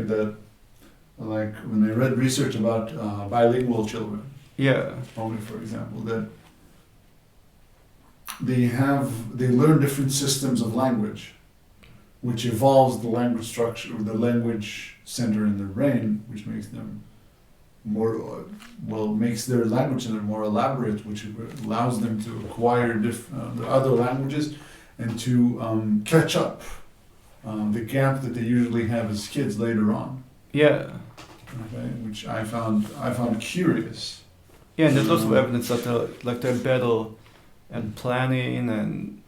that, like when I read research about bilingual children, only for example, that they learn different systems of language, which evolves the language structure, the language center in their brain, which makes them makes their language center more elaborate, which allows them to acquire the other languages and to catch up the gap that they usually have as kids later on. Yeah. Okay, which I found curious. Yeah, and there's also evidence that they're better at planning and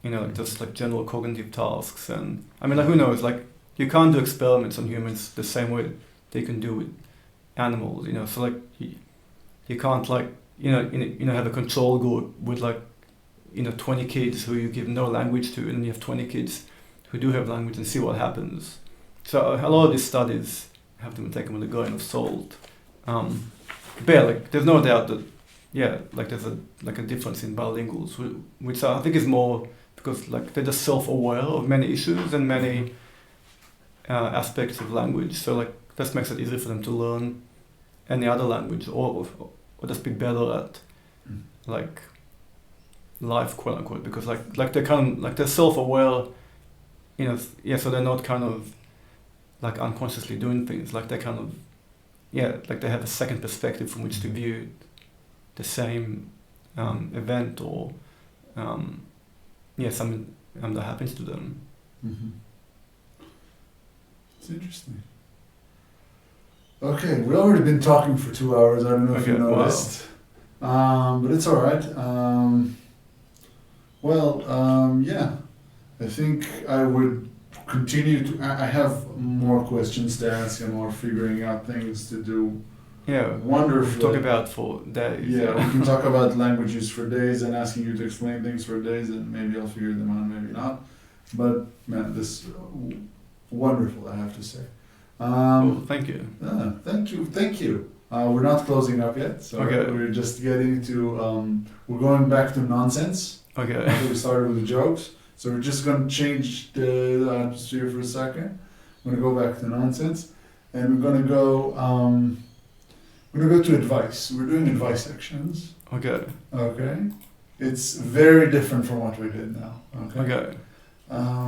like just like general cognitive tasks. And I mean, like, who knows? Like, you can't do experiments on humans the same way they can do with animals. So like you can't like have a control group with like 20 kids who you give no language to, and you have 20 kids who do have language and see what happens. So a lot of these studies have to be taken with a grain of salt. But yeah, like there's no doubt that there's a difference in bilinguals, which I think is more because like they're just self-aware of many issues and many aspects of language. So like this makes it easier for them to learn any other language or just be better at like life, quote unquote, because like they're kind of like they're self-aware, so they're not kind of like unconsciously doing things, like they kind of like they have a second perspective from which to view the same event or something that happens to them. Mm-hmm. It's interesting. Okay, we've already been talking for 2 hours. I don't know if you noticed. Wow. But it's all right. I think I would continue to... I have more questions to ask and more figuring out things to do. Yeah, wonderful. Talk about for days. Yeah, we can talk about languages for days and asking you to explain things for days, and maybe I'll figure them out, maybe not. But man, this wonderful, I have to say. Thank you. Thank you. We're not closing up yet, so we're just getting to. We're going back to nonsense. Okay. After we started with the jokes, so we're just going to change the atmosphere for a second. We're going to go back to nonsense, and we're going to go. We're going to go to advice. We're doing advice sections. Okay. Okay. It's very different from what we did now. Okay.